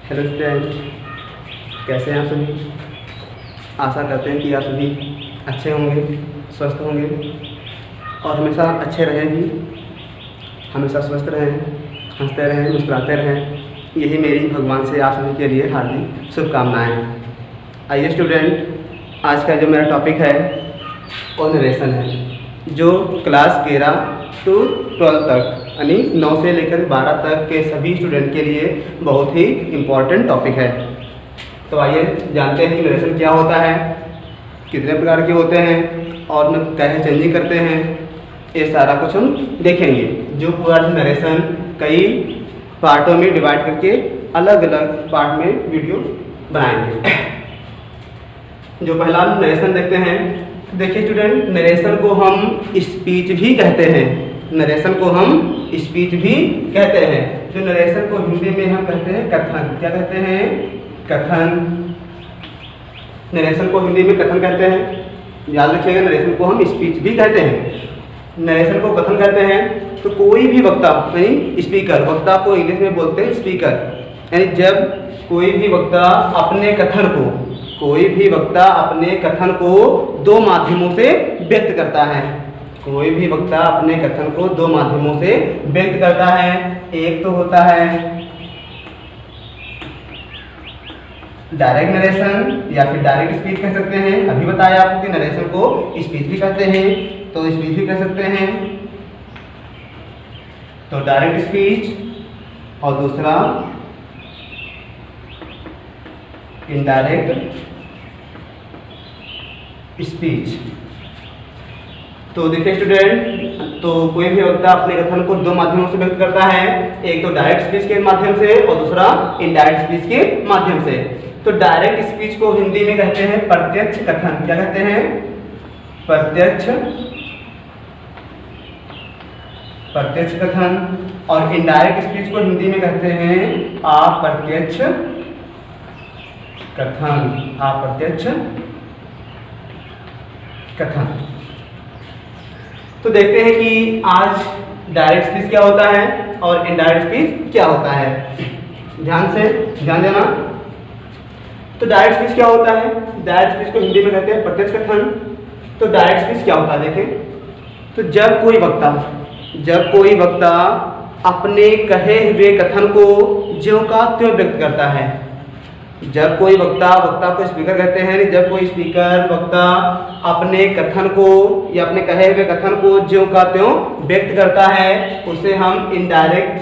Hello student, कैसे हैं आप सभी। आशा करते हैं कि आप सभी अच्छे होंगे, स्वस्थ होंगे और हमेशा अच्छे रहें भी। हमेशा स्वस्थ रहें, हंसते रहें, मुस्कुराते रहें, यही मेरी भगवान से आप सभी के लिए हार्दिक शुभकामनाएँ हैं। आइए स्टूडेंट, आज का जो मेरा टॉपिक है वो नरेशन है, जो क्लास 11 to 12 तक यानी 9 से लेकर 12 तक के सभी स्टूडेंट के लिए बहुत ही इम्पोर्टेंट टॉपिक है। तो आइए जानते हैं कि नरेशन क्या होता है, कितने प्रकार के होते हैं और उनमें कैसे चेंजिंग करते हैं, ये सारा कुछ हम देखेंगे। जो पूरा नरेशन कई पार्टों में डिवाइड करके अलग अलग पार्ट में वीडियो बनाएंगे। जो पहला नरेशन देखते हैं, देखिए स्टूडेंट, नरेशन को हम स्पीच भी कहते हैं। नरेशन को हम स्पीच भी कहते हैं। जो नरेशन को हिंदी में हम कहते हैं कथन। क्या कहते हैं? कथन। नरेशन को हिंदी में कथन कहते हैं। याद रखिएगा, नरेशन को हम स्पीच भी कहते हैं। नरेशन को कथन कहते हैं। तो कोई भी वक्ता यानी स्पीकर, वक्ता को इंग्लिश में बोलते हैं स्पीकर, यानी जब कोई भी वक्ता अपने कथन को दो माध्यमों से व्यक्त करता है। कोई भी वक्ता अपने कथन को दो माध्यमों से व्यक्त करता है। एक तो होता है डायरेक्ट नरेशन या फिर डायरेक्ट स्पीच कह सकते हैं। अभी बताया आपको कि नरेशन को स्पीच भी कहते हैं, तो स्पीच भी कह सकते हैं। तो डायरेक्ट स्पीच और दूसरा इनडायरेक्ट स्पीच। तो देखिए स्टूडेंट, तो कोई भी वक्ता अपने कथन को दो माध्यमों से व्यक्त करता है, एक तो डायरेक्ट स्पीच के माध्यम से और दूसरा इनडायरेक्ट स्पीच के माध्यम से। तो डायरेक्ट स्पीच को हिंदी में कहते हैं प्रत्यक्ष कथन। क्या कहते हैं? प्रत्यक्ष कथन। और इनडायरेक्ट स्पीच को हिंदी में कहते हैं अप्रत्यक्ष कथन। अप्रत्यक्ष कथन। तो देखते हैं कि आज डायरेक्ट स्पीच क्या होता है और इनडायरेक्ट स्पीच क्या होता है। ध्यान देना। तो डायरेक्ट स्पीच क्या होता है? डायरेक्ट स्पीच को हिंदी में कहते हैं प्रत्यक्ष कथन। तो डायरेक्ट स्पीच क्या होता है देखें, तो जब कोई वक्ता अपने कहे हुए कथन को ज्यों का त्यों व्यक्त करता है। जब कोई वक्ता को स्पीकर कहते हैं, जब कोई स्पीकर वक्ता अपने कथन को या अपने कहे हुए कथन को ज्यों का त्यों व्यक्त करता है, उसे हम डायरेक्ट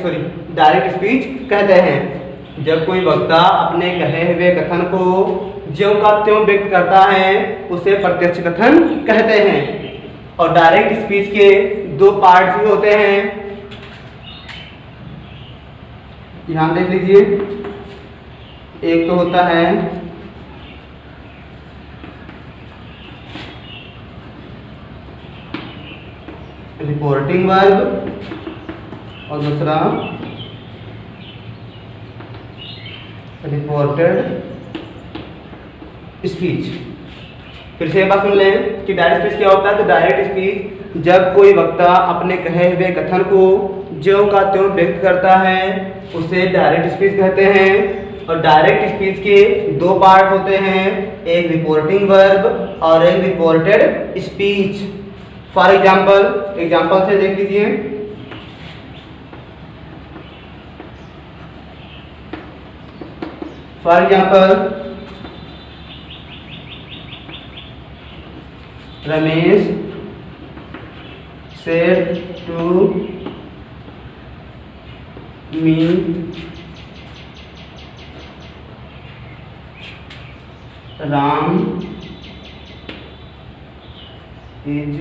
स्पीच कहते हैं। जब कोई वक्ता अपने कहे हुए कथन को ज्यों का त्यों व्यक्त करता है, उसे प्रत्यक्ष कथन कहते हैं। और डायरेक्ट स्पीच के दो पार्ट भी होते हैं, यहां देख लीजिए। एक तो होता है रिपोर्टिंग वर्ब और दूसरा रिपोर्टेड स्पीच। फिर से एक बात सुन लें कि डायरेक्ट स्पीच क्या होता है। तो डायरेक्ट स्पीच जब कोई वक्ता अपने कहे हुए कथन को ज्यों का त्यों व्यक्त करता है, उसे डायरेक्ट स्पीच कहते हैं। और डायरेक्ट स्पीच के दो पार्ट होते हैं, एक रिपोर्टिंग वर्ब और एक रिपोर्टेड स्पीच। फॉर एग्जाम्पल से देख लीजिए। For example, Ramesh said to me Ram is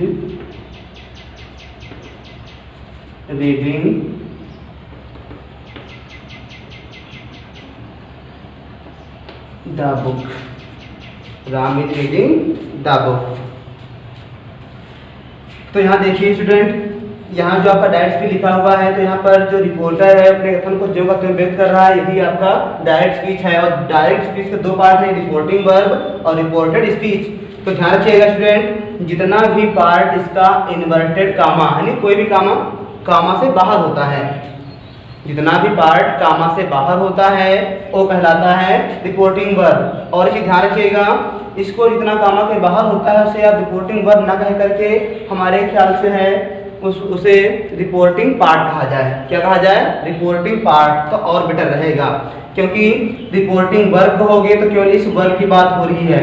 reading the book. Ram is reading the book. तो यहाँ देखिए स्टूडेंट, यहाँ जो आपका डायरेक्ट स्पीच लिखा हुआ है, तो यहाँ पर जो रिपोर्टर है अपने कथन को ज्यों का त्यों व्यक्त कर रहा है, यही आपका डायरेक्ट स्पीच है। और डायरेक्ट स्पीच के दो पार्ट हैं, रिपोर्टिंग वर्ब और रिपोर्टेड स्पीच। तो ध्यान रखिएगा स्टूडेंट, जितना भी पार्ट इसका इन्वर्टेड कामा यानी कोई भी कामा से बाहर होता है, जितना भी पार्ट कामा से बाहर होता है वो कहलाता है रिपोर्टिंग वर्ब। और इसे ध्यान रखिएगा, इसको जितना कामा के बाहर होता है उसे आप रिपोर्टिंग वर्ब ना कह करके हमारे ख्याल से है उसे रिपोर्टिंग पार्ट कहा जाए। क्या कहा जाए? रिपोर्टिंग पार्ट, तो और बेटर रहेगा, क्योंकि रिपोर्टिंग वर्ब कहोगे तो केवल इस वर्ब की बात हो रही है।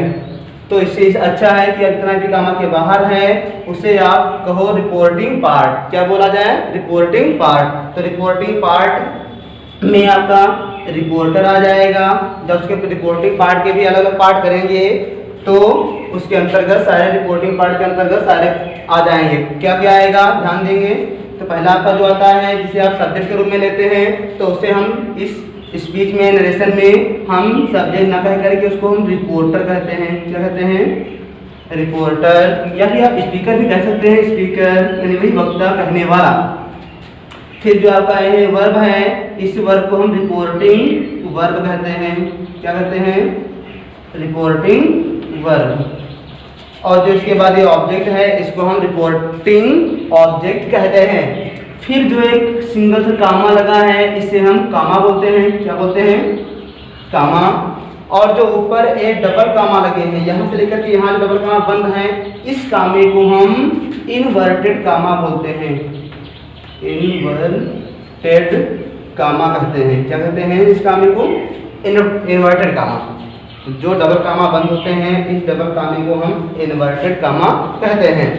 तो इससे अच्छा है कि जितना भी कामा के बाहर है उसे आप कहो रिपोर्टिंग पार्ट। क्या बोला जाए? Reporting part. तो रिपोर्टिंग पार्ट में आपका रिपोर्टर आ जाएगा। जब उसके रिपोर्टिंग पार्ट के भी अलग अलग पार्ट करेंगे तो उसके अंतर्गत सारे रिपोर्टिंग पार्ट के अंतर्गत सारे आ जाएंगे। क्या क्या आएगा? ध्यान देंगे तो पहला आपका जो आता है जिसे आप सब्जेक्ट के रूप में लेते हैं, तो उसे हम इस स्पीच में, नरेशन में हम सब्जेक्ट ना कह करके उसको हम रिपोर्टर कहते हैं। क्या कहते हैं? रिपोर्टर, या फिर आप स्पीकर भी कह सकते हैं। स्पीकर यानी वही वक्ता, कहने वाला। फिर जो आपका ये वर्ब है, इस वर्ब को हम रिपोर्टिंग वर्ब कहते हैं। क्या कहते हैं? Reporting verb. और जो इसके बाद ये ऑब्जेक्ट है इसको हम रिपोर्टिंग ऑब्जेक्ट कहते हैं। फिर जो एक सिंगल सा कामा लगा है इसे हम कामा बोलते हैं। क्या बोलते हैं? कामा। और जो ऊपर एक डबल कामा लगे हैं, यहाँ से लेकर के यहाँ जो डबल कामा बंद है, इस कामे को हम इनवर्टेड कामा बोलते हैं। इनवर्टेड कामा कहते हैं। क्या कहते हैं इस कामे को? Inverted comma. जो डबल कामा बंद होते हैं इस डबल कामे को हम इनवर्टेड कामा कहते हैं।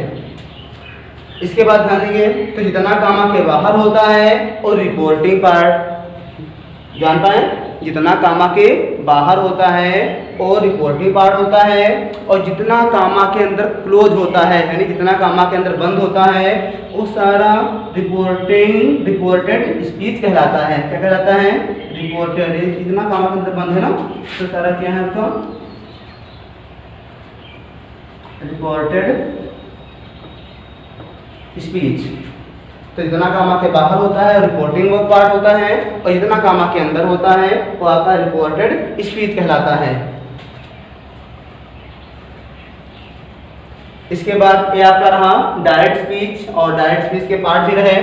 इसके बाद ध्यान देंगे तो जितना कामा के बाहर होता है और रिपोर्टिंग पार्ट, जान पाए, जितना कामा के बाहर होता है और रिपोर्टिंग पार्ट होता है, और जितना कामा के अंदर क्लोज होता है यानी जितना कामा के अंदर बंद होता है वो सारा रिपोर्टेड स्पीच कहलाता है। क्या कहलाता है? रिपोर्टेड। जितना कामा के अंदर बंद है ना तो सारा क्या है आपका? Reported speech. तो जितना कामा के बाहर होता है रिपोर्टिंग वर्ब पार्ट होता है, और जितना कामा के अंदर होता है वो आपका रिपोर्टेड स्पीच कहलाता है। इसके बाद ये आपका रहा डायरेक्ट स्पीच, और डायरेक्ट स्पीच के पार्ट भी रहे।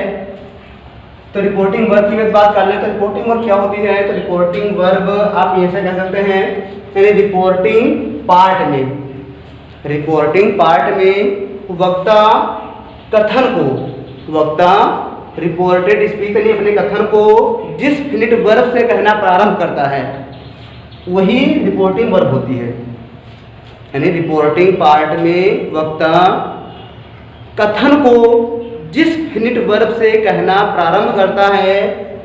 तो रिपोर्टिंग वर्ब की बात कर ले तो रिपोर्टिंग वर्ब क्या होती है? तो रिपोर्टिंग वर्ब आप ऐसे कह सकते हैं, यानी रिपोर्टिंग पार्ट में वक्ता कथन को, वक्ता रिपोर्टेड स्पीच यानी अपने कथन को जिस फिनिट वर्ब से कहना प्रारंभ करता है वही रिपोर्टिंग वर्ब होती है। यानी रिपोर्टिंग पार्ट में वक्ता कथन को जिस फिनिट वर्ब से कहना प्रारंभ करता है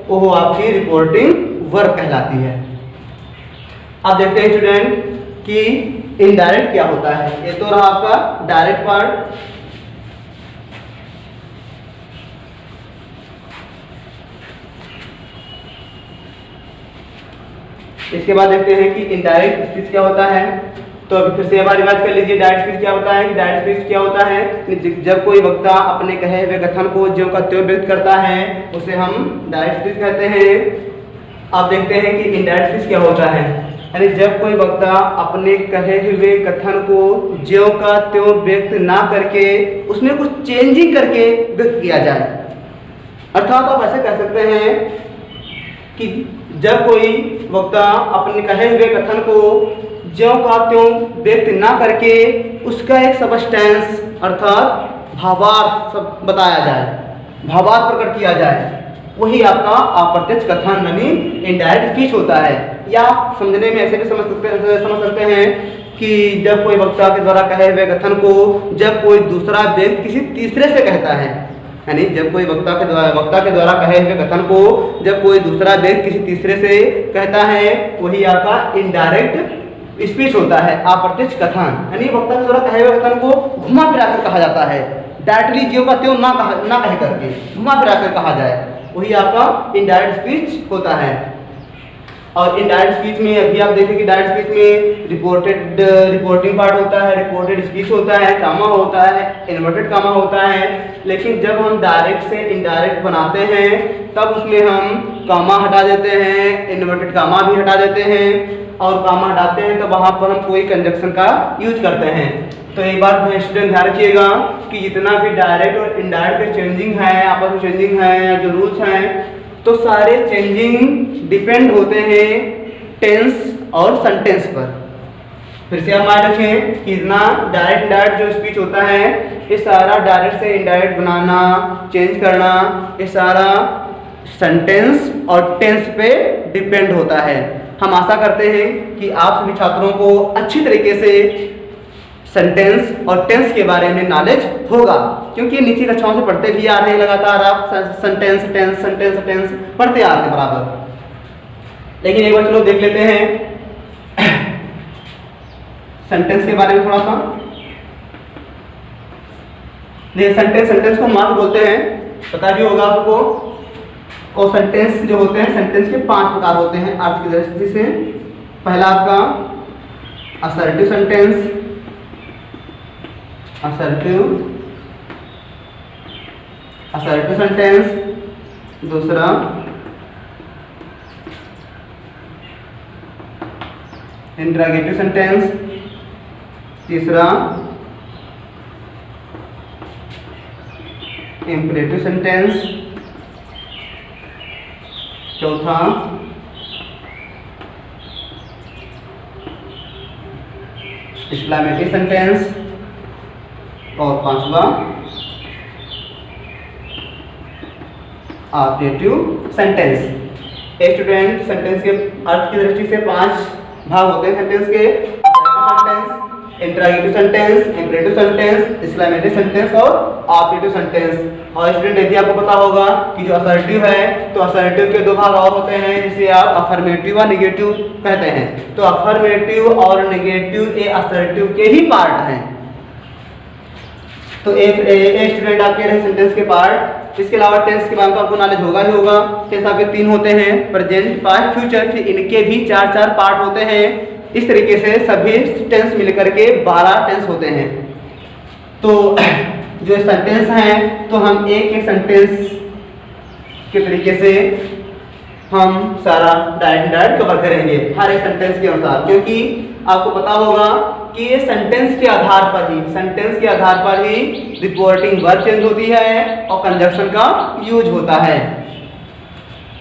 वो आपकी रिपोर्टिंग वर्ब कहलाती है। अब देखते हैं स्टूडेंट कि इनडायरेक्ट क्या होता है। ये तो रहा आपका डायरेक्ट पार्ट। इसके बाद देखते हैं कि इनडायरेक्ट स्पीच क्या होता है। तो अभी फिर से एक बार रिवाइज कर लीजिए। डायरेक्ट स्पीच क्या होता है? कि डायरेक्ट स्पीच क्या होता है? जब कोई वक्ता अपने कहे हुए कथन को ज्यों का त्यों व्यक्त करता है उसे हम डायरेक्ट स्पीच कहते हैं। अब देखते हैं कि इनडायरेक्ट स्पीच क्या होता है। यानी जब कोई वक्ता अपने कहे हुए कथन को ज्यों का त्यों व्यक्त ना करके उसमें कुछ चेंजिंग करके व्यक्त किया जाए। अर्थात आप ऐसे कह सकते हैं कि जब कोई वक्ता अपने कहे हुए कथन को ज्यों का त्यों व्यक्त ना करके उसका एक सबस्टेंस अर्थात भावार्थ बताया जाए, भावार्थ प्रकट किया जाए, वही आपका अप्रत्यक्ष कथन यानी इनडायरेक्ट स्पीच होता है। या समझने में ऐसे भी समझ सकते हैं कि जब कोई वक्ता के द्वारा कहे हुए कथन को जब कोई दूसरा व्यक्ति किसी तीसरे से कहता है, यानी जब कोई वक्ता के द्वारा कहे हुए कथन को जब कोई दूसरा व्यक्ति किसी तीसरे से कहता है वही आपका इनडायरेक्ट स्पीच होता है, अप्रत्यक्ष कथन। यानी वक्ता के द्वारा कहे हुए कथन को घुमा फिरा कर कहा जाता है, डायरेक्टली ज्यों का त्यों ना कह करके घुमा फिरा कर कहा जाए, वही आपका इनडायरेक्ट स्पीच होता है। और इनडायरेक्ट स्पीच में अभी आप देखें कि डायरेक्ट स्पीच में रिपोर्टिंग पार्ट होता है, रिपोर्टेड स्पीच होता है, कामा होता है, इन्वर्टेड कामा होता है। लेकिन जब हम डायरेक्ट से इनडायरेक्ट बनाते हैं तब उसमें हम कामा हटा देते हैं, इन्वर्टेड कामा भी हटा देते हैं, और कामा हटाते हैं तो वहाँ पर हम कोई कंजक्शन का यूज करते हैं। तो एक बार स्टूडेंट ध्यान रखिएगा कि जितना भी डायरेक्ट और इनडायरेक्ट चेंजिंग है, आपस में चेंजिंग है, जो रूल्स हैं, तो सारे चेंजिंग डिपेंड होते हैं टेंस और सेंटेंस पर। फिर से आप मान रखें कि इतना डायरेक्ट इनडायरेक्ट जो स्पीच होता है ये सारा डायरेक्ट से इनडायरेक्ट बनाना, चेंज करना, ये सारा सेंटेंस और टेंस पे डिपेंड होता है। हम आशा करते हैं कि आप सभी छात्रों को अच्छी तरीके से सेंटेंस और टेंस के बारे में नॉलेज होगा, क्योंकि नीचे कक्षाओं से पढ़ते भी आ रहे हैं लगातार आप सेंटेंस टेंस सेंटेंस टेंस पढ़ते आ रहे हैं बराबर। लेकिन एक बार चलो देख लेते हैं सेंटेंस के बारे में थोड़ा सा। देखिए सेंटेंस को मार्क बोलते हैं, पता भी होगा आपको। और सेंटेंस जो होते हैं, सेंटेंस के 5 प्रकार होते हैं अर्थ की दृष्टि से। पहला आपका असर्टिव सेंटेंस, असर्टिव सेंटेंस। दूसरा इंटरोगेटिव सेंटेंस। तीसरा इंपरेटिव सेंटेंस। चौथा एक्सक्लेमेटरी सेंटेंस। और पांचवा ऑब्जेक्टिव सेंटेंस। स्टूडेंट सेंटेंस के अर्थ की दृष्टि से 5 भाग होते हैं सेंटेंस के: sentence, interrogative sentence, imperative sentence, exclamatory sentence और ऑब्जेक्टिव सेंटेंस। और स्टूडेंट यदि आपको पता होगा कि जो असर्टिव है तो असर्टिव के 2 भाग और होते हैं जिसे आप अफर्मेटिव और नेगेटिव कहते हैं। तो अफर्मेटिव और नेगेटिव ये असर्टिव के ही पार्ट हैं। तो एक स्टूडेंट आप कह रहे हैं सेंटेंस के पार्ट। इसके अलावा टेंस के बारे में आपको नॉलेज होगा ही होगा। टेंस आपके 3 होते हैं: प्रेजेंट, पास्ट, फ्यूचर। फिर इनके भी 4-4 पार्ट होते हैं। इस तरीके से सभी टेंस मिलकर के 12 टेंस होते हैं। तो जो सेंटेंस हैं तो हम एक सेंटेंस के तरीके से हम सारा डायरेक्ट कवर करेंगे हर एक सेंटेंस के अनुसार, क्योंकि आपको पता होगा कि ये सेंटेंस के आधार पर ही रिपोर्टिंग वर्ब चेंज होती है और कंजक्शन का यूज होता है।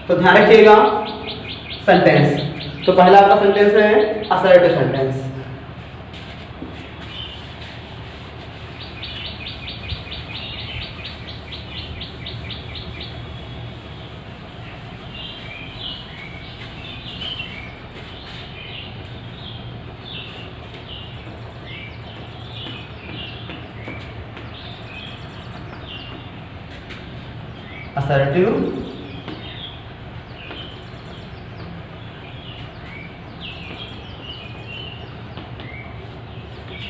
तो ध्यान रखिएगा सेंटेंस। तो पहला आपका सेंटेंस है असर्टिव सेंटेंस।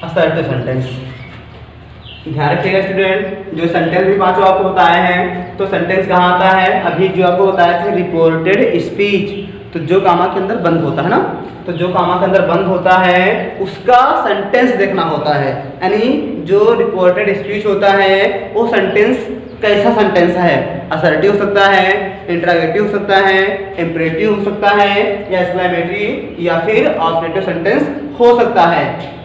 Assertive sentence. ध्यान रखिएगा स्टूडेंट, जो सेंटेंस भी 5 आपको बताए हैं तो सेंटेंस कहाँ आता है? अभी जो आपको बताया था रिपोर्टेड स्पीच, तो जो कामा के अंदर बंद होता है ना, तो जो कामा के अंदर बंद होता है उसका सेंटेंस देखना होता है। यानी जो रिपोर्टेड स्पीच होता है वो सेंटेंस कैसा सेंटेंस है? असर्टिव हो सकता है, इंटरोगेटिव हो सकता है, इंपरेटिव हो सकता है, या एक्सक्लेमेटरी या फिर ऑब्जेक्टिव सेंटेंस हो सकता है।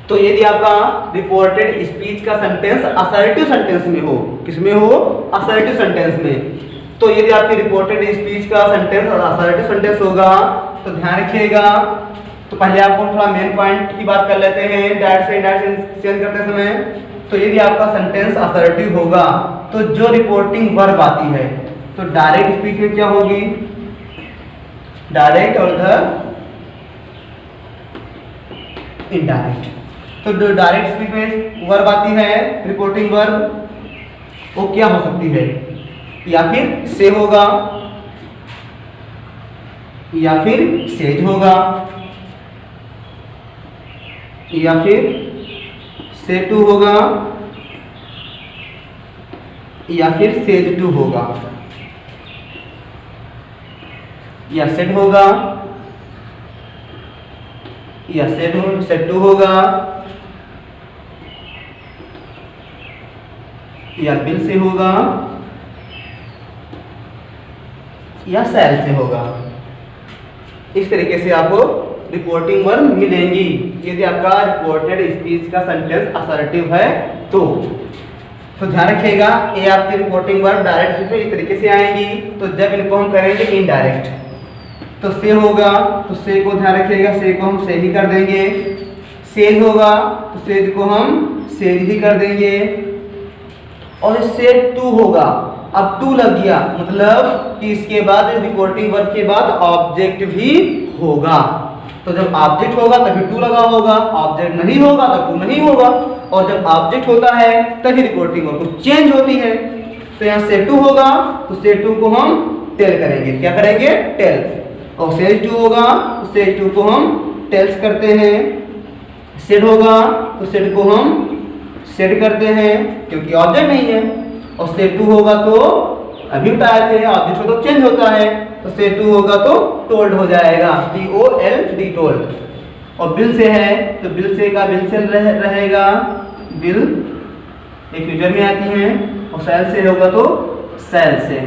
तो यदि आपका रिपोर्टेड स्पीच का सेंटेंस असर्टिव सेंटेंस में हो, किसमें हो? असर्टिव सेंटेंस में। तो यदि आपकी रिपोर्टेड स्पीच का सेंटेंस असर्टिव सेंटेंस होगा तो ध्यान रखिएगा। तो पहले आपको थोड़ा मेन पॉइंट की बात कर लेते हैं डायरेक्ट से इनडायरेक्ट चेंज करते समय। तो यदि आपका सेंटेंस असर्टिव होगा तो जो रिपोर्टिंग वर्ब आती है तो डायरेक्ट स्पीच में क्या होगी? डायरेक्ट और इधर इनडायरेक्ट। तो जो डायरेक्ट स्पीच में वर्ब आती है रिपोर्टिंग वर्ब, वो क्या हो सकती है? या फिर से होगा, या फिर सेज होगा, या फिर से टू होगा, या फिर सेज टू होगा, या सेट होगा, या सेट टू होगा, या बिल से होगा, या सेल से होगा। इस तरीके से आपको रिपोर्टिंग वर्ब मिलेंगी यदि आपका रिपोर्टेड स्पीच का सेंटेंस असर्टिव है तो। तो ध्यान रखिएगा, ये आपकी रिपोर्टिंग वर्ब डायरेक्ट इस तरीके से आएंगी। तो जब इनको हम करेंगे इनडायरेक्ट, तो से होगा, तो से को ध्यान रखिएगा, से को हम से ही कर देंगे। सेज होगा तो सेज को हम सेज ही कर देंगे। और इससे टू होगा, अब टू लग गया मतलब कि इसके बाद रिपोर्टिंग वर्ब के बाद ऑब्जेक्ट भी होगा। तो जब ऑब्जेक्ट होगा तभी टू लगा होगा, ऑब्जेक्ट नहीं होगा तो टू नहीं होगा। और जब ऑब्जेक्ट होता है तभी रिपोर्टिंग वर्ब चेंज होती है। तो यहाँ से टू होगा तो से टू को हम टेल करेंगे, क्या करेंगे, टेल। और सेज टू होगा तो सेज टू को हम टेल्स करते हैं। सेड होगा तो सेड को हम सेड करते हैं क्योंकि ऑब्जेक्ट नहीं है। और सेड टू होगा तो अभी बताए थे ऑब्जेक्ट हो तो चेंज होता है, तो सेड टू होगा तो टोल्ड हो जाएगा, TOLD टोल्ड। और बिल से है तो बिल से का बिल से रहेगा, बिल एक फ्यूचर में आती है। और सेल से होगा तो सेल से।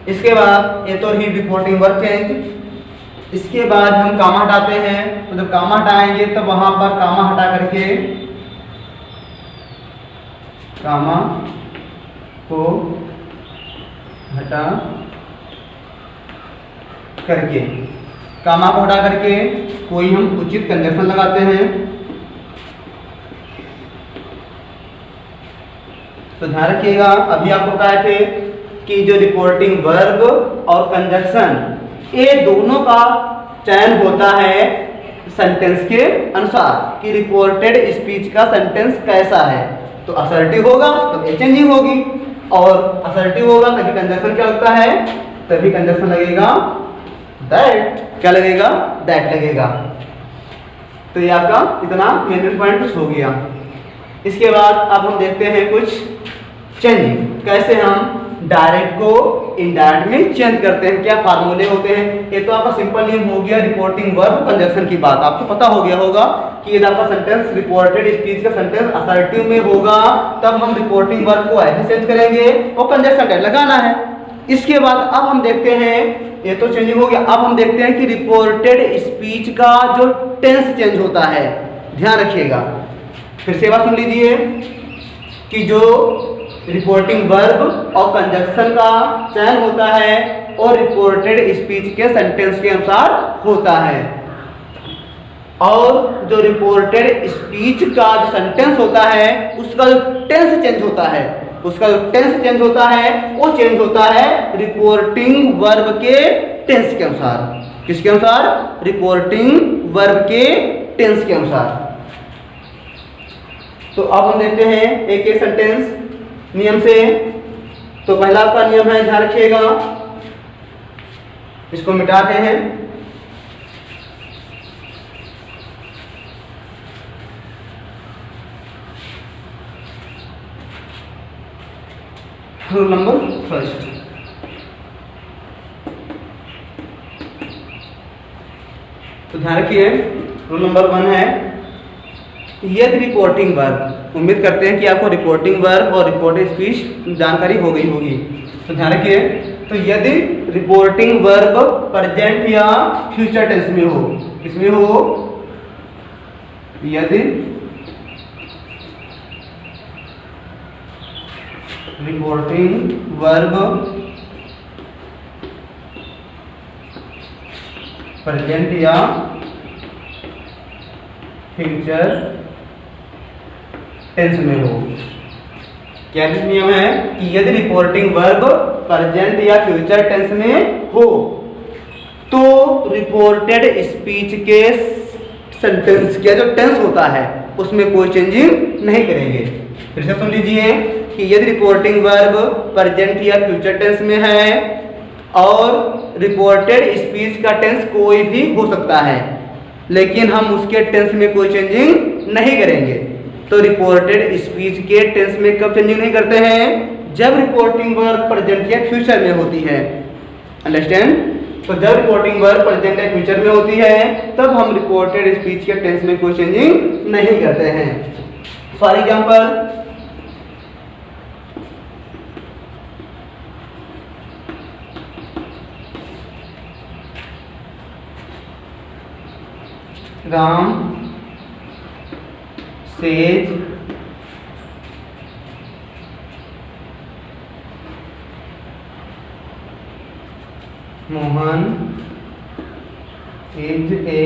इसके बाद ये तो ही रिपोर्टिंग वर्ब चेंज। इसके बाद हम कामा हटाते हैं, तो जब कामा हटाएंगे तब वहां पर कामा हटा करके कामा को हटा करके कामा को हटा करके कोई हम उचित कंजक्शन लगाते हैं। तो ध्यान रखिएगा, अभी आपको बताए थे कि जो रिपोर्टिंग वर्ब और कंजक्शन ये दोनों का चयन होता है सेंटेंस के अनुसार कि रिपोर्टेड स्पीच का सेंटेंस कैसा है। तो असर्टिव होगा तो चेंजिंग होगी, और असर्टिव होगा तभी कंजक्शन क्या लगता है, तभी कंजक्शन लगेगा दैट। क्या लगेगा, दैट लगेगा। तो ये आपका इतना मेन पॉइंट हो गया। इसके बाद अब हम देखते हैं कुछ चेंजिंग, कैसे हम डायरेक्ट को इनडायरेक्ट में चेंज करते हैं, क्या फार्मूले होते हैं। ये तो आपका सिंपल नियम हो गया रिपोर्टिंग वर्ब कंजक्शन की बात आपको पता हो गया होगा कि यदि आपका सेंटेंस रिपोर्टेड स्पीच का सेंटेंस असर्टिव में होगा तब हम रिपोर्टिंग वर्ब को ऐसे चेंज करेंगे और कंजक्शन टैग लगाना है। इसके बाद अब हम देखते हैं, ये तो चेंजिंग हो गया, अब हम देखते हैं कि रिपोर्टेड स्पीच का जो टेंस चेंज होता है। ध्यान रखिएगा, फिर से बात सुन लीजिए कि जो रिपोर्टिंग वर्ब और कंजक्शन का चयन होता है और रिपोर्टेड स्पीच के सेंटेंस के अनुसार होता है। और जो रिपोर्टेड स्पीच का जो सेंटेंस होता है उसका जो टेंस चेंज होता है, उसका जो टेंस चेंज होता है वो चेंज होता है रिपोर्टिंग वर्ब के टेंस के अनुसार। किसके अनुसार, रिपोर्टिंग वर्ब के टेंस के अनुसार। तो अब हम देखते हैं एक एक सेंटेंस नियम से। तो पहला आपका नियम है, ध्यान रखिएगा, इसको मिटाते हैं। रूल नंबर फर्स्ट, तो ध्यान रखिए रूल नंबर 1 है यदि रिपोर्टिंग वर्ब, उम्मीद करते हैं कि आपको रिपोर्टिंग वर्ब और रिपोर्टेड स्पीच जानकारी हो गई होगी। तो ध्यान रखिए, तो यदि रिपोर्टिंग वर्ब प्रेजेंट या फ्यूचर टेंस में हो, किसमें हो, यदि रिपोर्टिंग वर्ब प्रेजेंट या फ्यूचर टेंस में हो। क्या नियम है कि यदि रिपोर्टिंग वर्ब प्रेजेंट या फ्यूचर टेंस में हो तो रिपोर्टेड स्पीच के सेंटेंस का जो टेंस होता है उसमें कोई चेंजिंग नहीं करेंगे। फिर से सुन लीजिए कि यदि रिपोर्टिंग वर्ब प्रेजेंट या फ्यूचर टेंस में है और रिपोर्टेड स्पीच का टेंस कोई भी हो सकता है लेकिन हम उसके टेंस में कोई चेंजिंग नहीं करेंगे, तो रिपोर्टेड स्पीच के टेंस में कब चेंजिंग नहीं करते हैं, जब रिपोर्टिंग वर्ब प्रेजेंट या फ्यूचर में होती है। अंडरस्टैंड? तो जब रिपोर्टिंग वर्ब प्रेजेंट या फ्यूचर में होती है तब हम रिपोर्टेड स्पीच के टेंस में कोई चेंजिंग नहीं करते हैं। For example, Ram says Mohan is a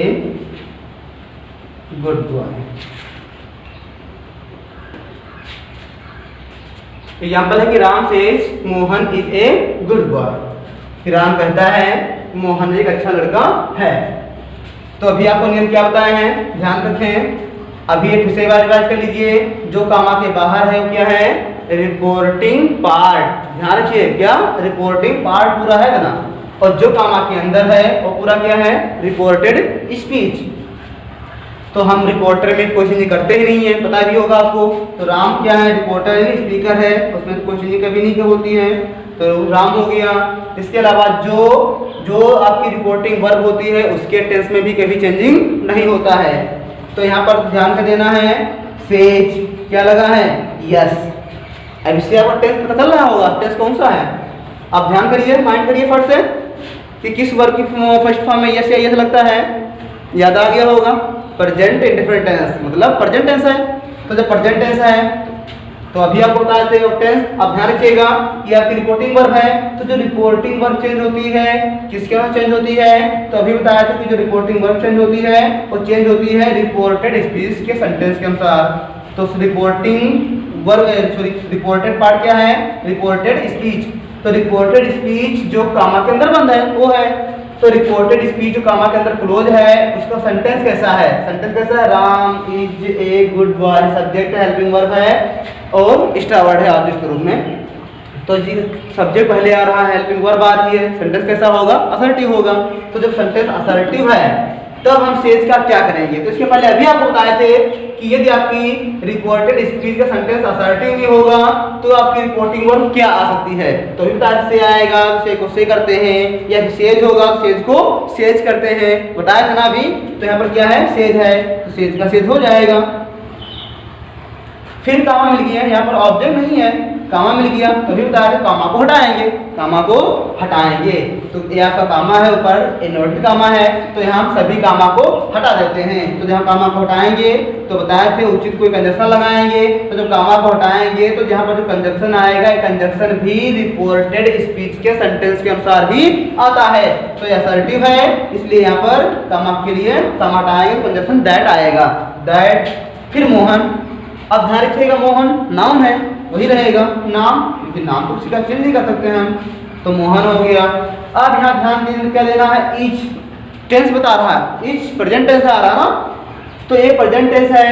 good boy. Example है कि Ram says Mohan is a good boy. Ram कहता है मोहन एक अच्छा लड़का है। तो अभी आपको नियम क्या बताए हैं, ध्यान रखें। अभी एक विषय रिवाइज कर लीजिए। जो कामा के बाहर है वो क्या है, रिपोर्टिंग पार्ट। ध्यान रखिए, क्या रिपोर्टिंग पार्ट पूरा है ना, और जो कामा के अंदर है वो पूरा क्या है, रिपोर्टेड स्पीच। तो हम रिपोर्टर में कोई चेंज करते ही नहीं है, पता भी होगा आपको। तो राम क्या है, रिपोर्टर है, स्पीकर है, उसमें तो कोई चेंज कभी नहीं होती है, तो राम हो गया। इसके अलावा जो आपकी रिपोर्टिंग वर्ब होती है उसके टेंस में भी कभी चेंजिंग नहीं होता है। तो यहाँ पर ध्यान का देना है, सेज क्या लगा है, यस। अब इससे आपको टेंस पता चल रहा होगा, टेंस कौन सा है। आप ध्यान करिए, माइंड करिए फट से कि किस वर्ब की फर्स्ट फॉर्म में यस या यस लगता है, याद आ गया होगा। प्रेजेंट इंडिफरेंट टेंस मतलब प्रेजेंट टेंस है। तो जब प्रेजेंट टेंस है तो अभी आपको बताए थे टेंस। अब ध्यान रखिएगा कि आपकी रिपोर्टिंग वर्ब है, तो जो रिपोर्टिंग वर्ब चेंज होती है किसके अनुसार चेंज होती है, तो अभी बताया था कि जो रिपोर्टिंग वर्ब चेंज होती है वो चेंज होती है रिपोर्टेड स्पीच के सेंटेंस के अनुसार। तो reporting verb sorry reported part क्या है, रिपोर्टेड स्पीच। तो रिपोर्टेड स्पीच जो कामा के अंदर बंद है वो है। तो रिपोर्टेड स्पीच जो कामा के अंदर क्लोज है उसका सेंटेंस कैसा है, सेंटेंस कैसा है, Ram is a good boy. Subject helping verb है और एक्स्ट्रा वर्ड है ऑब्जेक्ट के रूप में। तो जी सब्जेक्ट पहले आ रहा है, हेल्पिंग वर्ब आ रही है, सेंटेंस कैसा होगा, असर्टिव होगा। तो जब सेंटेंस असर्टिव है तब हम सेज का क्या करेंगे। तो इसके पहले अभी आपको बताए थे कि यदि आपकी रिपोर्टेड स्पीच का सेंटेंस असर्टिव नहीं होगा तो आपकी रिपोर्टिंग वर्ब क्या आ सकती है। तो अभी बताया से आएगा, से को से करते हैं, या सेज होगा सेज को सेज करते हैं, बताया था ना अभी। तो यहाँ पर क्या है, सेज है, तो सेज का सेज हो जाएगा। फिर कामा मिल गया, यहाँ पर ऑब्जेक्ट नहीं है, कामा मिल गया। तो अभी बताया कामा को हटाएंगे, कामा को हटाएंगे। तो ये आपका कामा है ऊपर, इन्वर्टेड कामा है, तो यहाँ हम सभी कामा को हटा देते हैं। तो जहाँ कामा को हटाएंगे तो बताए थे उचित कोई कंजक्शन लगाएंगे। तो जब कामा को हटाएंगे तो जहाँ पर जो कंजक्शन आएगा ये कंजक्शन भी रिपोर्टेड स्पीच के सेंटेंस के अनुसार ही आता है। तो ये असर्टिव है इसलिए यहाँ पर कामा के लिए कामा हटाएंगे, कंजक्शन दैट आएगा, दैट। फिर मोहन, अब ध्यान रखिएगा मोहन नाउन है वही रहेगा नाम, क्योंकि नाम को किसी का चेंज नहीं कर सकते हैं हम। तो मोहन हो गया। अब यहाँ ध्यान क्या देना है, इच टेंस बता रहा है, इच प्रेजेंट टेंस आ रहा है ना, तो ये प्रेजेंट टेंस है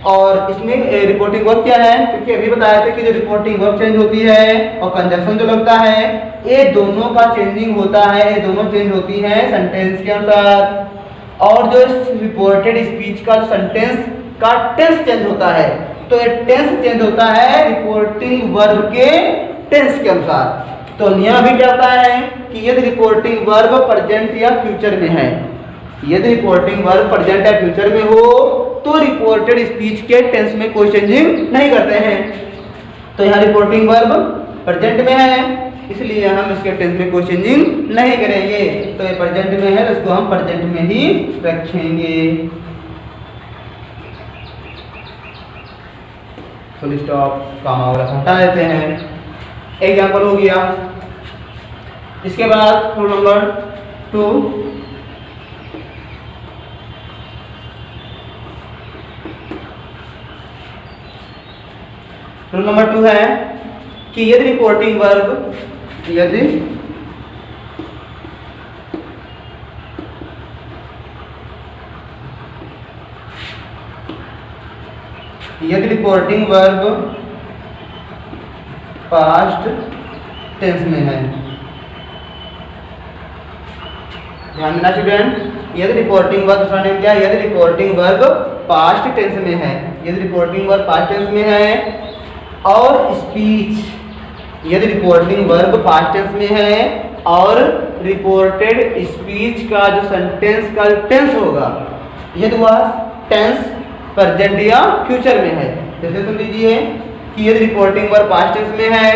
और इसमें रिपोर्टिंग वर्ब क्या है, क्योंकि अभी बताया था कि जो रिपोर्टिंग वर्ब चेंज होती है और कंजक्शन जो लगता है ये दोनों का चेंजिंग होता है, ये दोनों चेंज होती है सेंटेंस के अनुसार। और जो रिपोर्टेड स्पीच का सेंटेंस का टेंस चेंज होता है, तो ये टेंस चेंज होता है रिपोर्टिंग वर्ब के टेंस के अनुसार। तो नियम भी क्या होता है कि यदि रिपोर्टिंग वर्ब प्रेजेंट या फ्यूचर में है, यदि रिपोर्टिंग वर्ब प्रेजेंट या फ्यूचर में हो तो रिपोर्टेड स्पीच के टेंस में कोई चेंजिंग नहीं करते हैं। तो यहाँ रिपोर्टिंग वर्ब प्रेजेंट में है इसलिए हम इसके टेंस में कोई चेंजिंग नहीं करेंगे। तो ये प्रेजेंट में है तो इसको हम प्रेजेंट में ही रखेंगे। फुल स्टॉप, कामा वगैरह हटा देते हैं। एग्जाम्पल हो गया। इसके बाद रूल नंबर 2, रूल नंबर 2 है कि यदि रिपोर्टिंग वर्ब यदि रिपोर्टिंग वर्ब पास्ट टेंस में है, ध्यान देना स्टूडेंट, यदि रिपोर्टिंग वर्ब दूसरा नेम क्या है, यदि रिपोर्टिंग वर्ब पास्ट टेंस में है, यदि रिपोर्टिंग वर्ब पास्ट टेंस में है और स्पीच, यदि रिपोर्टिंग वर्ब पास्ट टेंस में है और रिपोर्टेड स्पीच का जो सेंटेंस का टेंस होगा यदि वह टेंस प्रेजेंट या फ्यूचर में है। जैसे सुन लीजिए कि यदि रिपोर्टिंग वर्ब पास्ट टेंस में है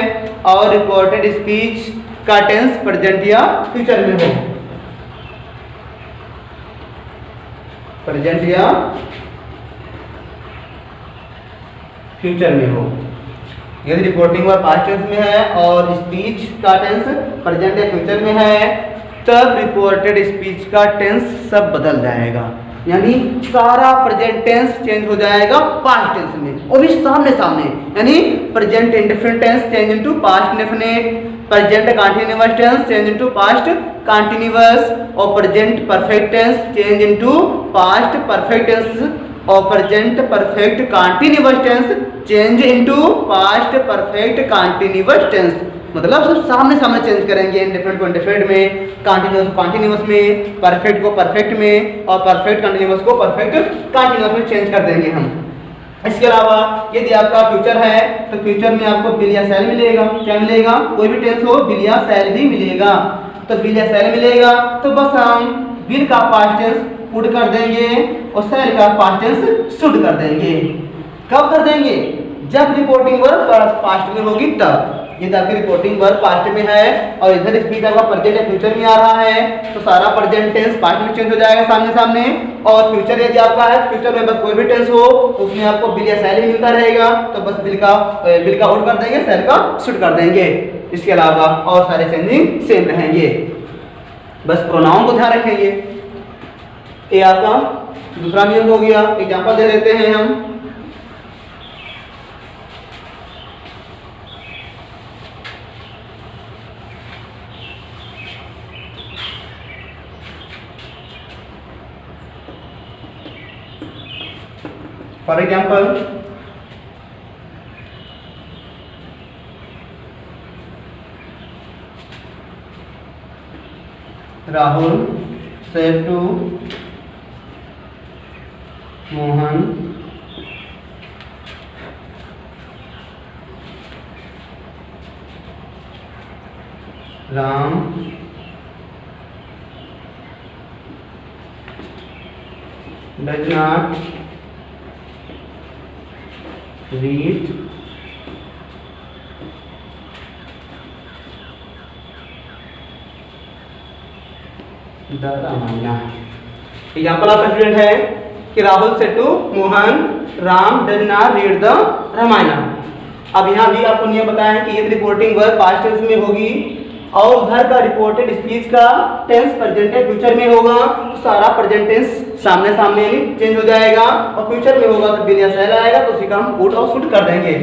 और रिपोर्टेड स्पीच का टेंस प्रेजेंट या फ्यूचर में हो, प्रेजेंट या फ्यूचर में हो। यदि रिपोर्टिंग वर्ब पास्ट टेंस में है और स्पीच का टेंस प्रेजेंट या फ्यूचर में है, तब रिपोर्टेड स्पीच का टेंस सब बदल जाएगा, यानी सारा प्रेजेंट टेंस चेंज हो जाएगा पास्ट टेंस में, वो भी सामने सामने। यानी present indefinite tense change into past indefinite, present continuous tense change into past continuous, और present perfect tense change into past perfect tense, और present perfect continuous tense change into past perfect continuous tense. मतलब सब सामने सामने change करेंगे, indefinite को indefinite में, continuous को कंटीन्यूअस में, परफेक्ट को परफेक्ट में, और परफेक्ट कंटीन्यूअस को परफेक्ट कंटीन्यूअस में चेंज कर देंगे हम। इसके अलावा यदि आपका फ्यूचर है तो फ्यूचर में आपको विल या शैल मिलेगा। क्या मिलेगा? कोई भी टेंस हो विल या शैल ही मिलेगा। तो विल या शैल मिलेगा तो बस हम विल का पास्ट टेंस पुट कर देंगे और शैल का पास्ट टेंस शुड कर देंगे। कब कर देंगे? जब रिपोर्टिंग वर्ब पास्ट में होगी तब। यदि आपकी रिपोर्टिंग वर्ब पास्ट में है और इधर स्पीच आपका प्रेजेंट या फ्यूचर में आ रहा है तो सारा प्रेजेंट टेंस पास्ट में चेंज हो जाएगा सामने सामने, और फ्यूचर यदि आपका है फ्यूचर में बस कोई भी टेंस हो तो उसमें आपको विल या शैल ही मिलता रहेगा, तो बस विल का आउट कर देंगे, शैल का शुड कर देंगे। इसके अलावा और सारे चेंजिंग सेम रहेंगे, बस प्रोनाउन को ध्यान रखेंगे। ये आपका दूसरा नियम हो गया। एग्जांपल दे देते हैं हम। For example, Rahul said to Mohan Ram does not read the Ramayana. Example of student है कि Rahul said to Mohan Ram does not read the Ramayana. अब यहाँ भी आपको नियम बताया है कि यदि रिपोर्टिंग वर्ब पास्ट टेंस में होगी और उधर का रिपोर्टेड स्पीच का टेंस प्रेजेंट या फ्यूचर में होगा तो सारा प्रेजेंट टेंस सामने सामने यानी चेंज हो जाएगा, और फ्यूचर में होगा तो विल या शैल आएगा तो उसी का हम पुट और शुड कर देंगे।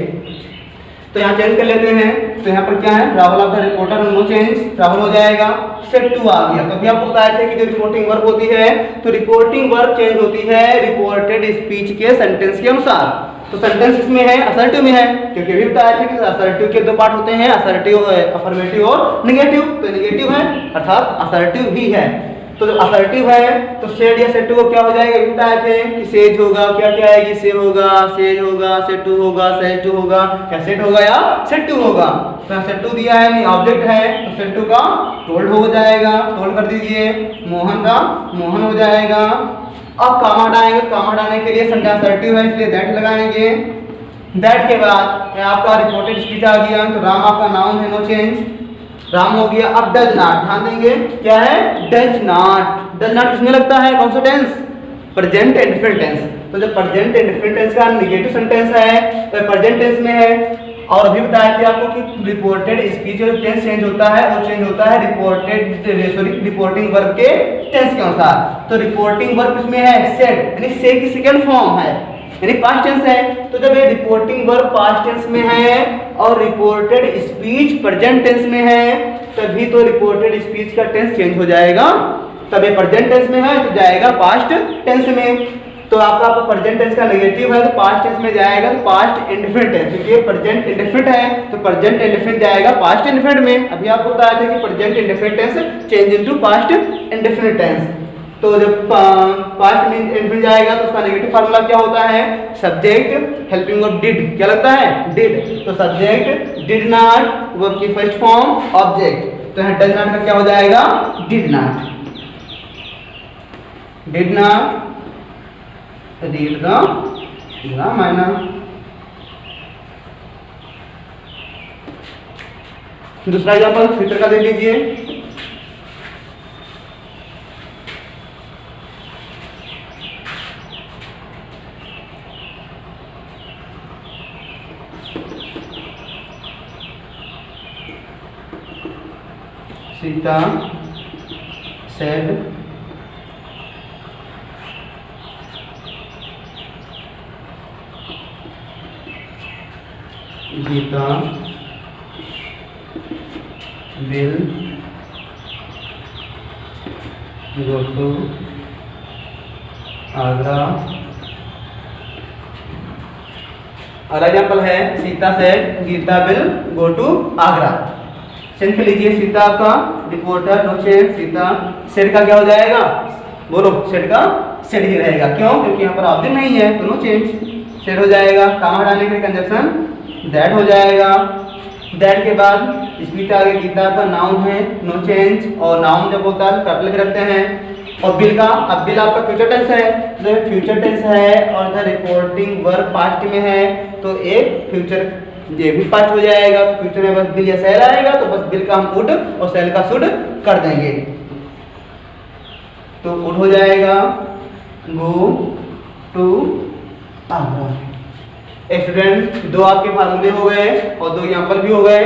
तो यहाँ चेंज कर लेते हैं। तो यहाँ पर क्या है? राहुल आपका रिपोर्टर नो चेंज, राहुल हो जाएगा। सेट टू आ गया। तो अभी आपको बताया था कि जो रिपोर्टिंग वर्ब होती है तो रिपोर्टिंग वर्ब चेंज होती है रिपोर्टेड स्पीच के सेंटेंस के अनुसार। तो सेंटेंस इसमें है असर्टिव में है, क्योंकि अभी बताया था कि असर्टिव के दो पार्ट होते हैं, असर्टिव अफर्मेटिव और नेगेटिव। तो नेगेटिव है अर्थात असर्टिव ही है। तो जब असर्टिव है तो सेड या सेट टू को क्या हो जाएगा? अभी बताए थे कि सेज होगा, क्या क्या आएगी? से होगा, सेज होगा, सेट टू होगा, सेज टू होगा, क्या सेट होगा या सेट टू होगा। तो सेट टू दिया है नहीं ऑब्जेक्ट है तो सेट टू का टोल्ड हो जाएगा, टोल्ड कर दीजिए। मोहन का मोहन हो जाएगा। अब कामा हटाएंगे, कामा हटाने के लिए सेंटेंस असर्टिव है इसलिए दैट लगाएंगे। दैट के बाद आपका रिपोर्टेड स्पीच आ गया तो राम आपका नाउन है नो चेंज, राम हो गया। अब डज नॉट ध्यान देंगे क्या है? Does not. डज नॉट किसमें लगता है? कौन सा टेंस? Present indefinite tense. तो जब प्रेजेंट इंडेफिनिट टेंस का नेगेटिव सेंटेंस है तो प्रेजेंट टेंस में है। और अभी बताया कि आपको कि रिपोर्टेड स्पीच जो टेंस चेंज होता है वो चेंज होता है रिपोर्टिंग वर्ब के टेंस के अनुसार। तो रिपोर्टिंग वर्ब इसमें है सेड, यानी से की सेकंड फॉर्म है यानी पास्ट टेंस है। तो जब ये रिपोर्टिंग वर्ब पास्ट टेंस में है और रिपोर्टेड स्पीच प्रेजेंट टेंस में है तभी तो रिपोर्टेड स्पीच का टेंस चेंज हो जाएगा। तब ये प्रेजेंट टेंस में है तो जाएगा पास्ट टेंस में। तो आपका प्रेजेंट टेंस का नेगेटिव है तो पास्ट टेंस में जाएगा तो पास्ट इंडेफिनिट है, क्योंकि ये प्रेजेंट इंडेफिनिट है तो प्रेजेंट इंडेफिनिट जाएगा पास्ट इंडेफिनिट में। अभी आपको बताया था कि present indefinite tense change into past indefinite tense. तो जब पास्ट में इंडेफिनिट जाएगा तो उसका नेगेटिव फार्मूला क्या होता है? Subject helping verb did. क्या लगता है? डिड। तो सब्जेक्ट डिड नॉट वर्ब की फर्स्ट फॉर्म ऑब्जेक्ट। तो यहाँ डज नॉट का क्या हो जाएगा? Did not. Did not read the Ramayana. दूसरा एग्जांपल फ्यूचर का देख लीजिए। Sita said Geeta will go to Agra. अगला एग्जाम्पल है Sita said Geeta will go to Agra. Send कर लीजिए सीता आपका reporter no change, Sita said का क्या हो जाएगा, बोलो सेड का सेड ही रहेगा। क्यों? क्योंकि यहाँ पर ऑब्जेक्ट नहीं है तो नो चेंज, सेड हो जाएगा। काम हटाने के लिए कंजक्शन दैट हो जाएगा। दैट के बाद इसमें आगे गीता का नाउन है नो चेंज, और नाउन जब होता है कैपिटल रखते हैं। और बिल का, अब बिल आपका फ्यूचर टेंस है, तो फ्यूचर टेंस है और इधर रिपोर्टिंग वर्ब पास्ट में है तो एक फ्यूचर ये भी पास्ट हो जाएगा। फ्यूचर में बस बिल या सेल आएगा तो बस बिल का हम वुड और सेल का शुड कर देंगे, तो वुड हो जाएगा गो टू आगरा। स्टूडेंट दो आपके फार्मूले हो गए और दो एग्जाम्पल भी हो गए।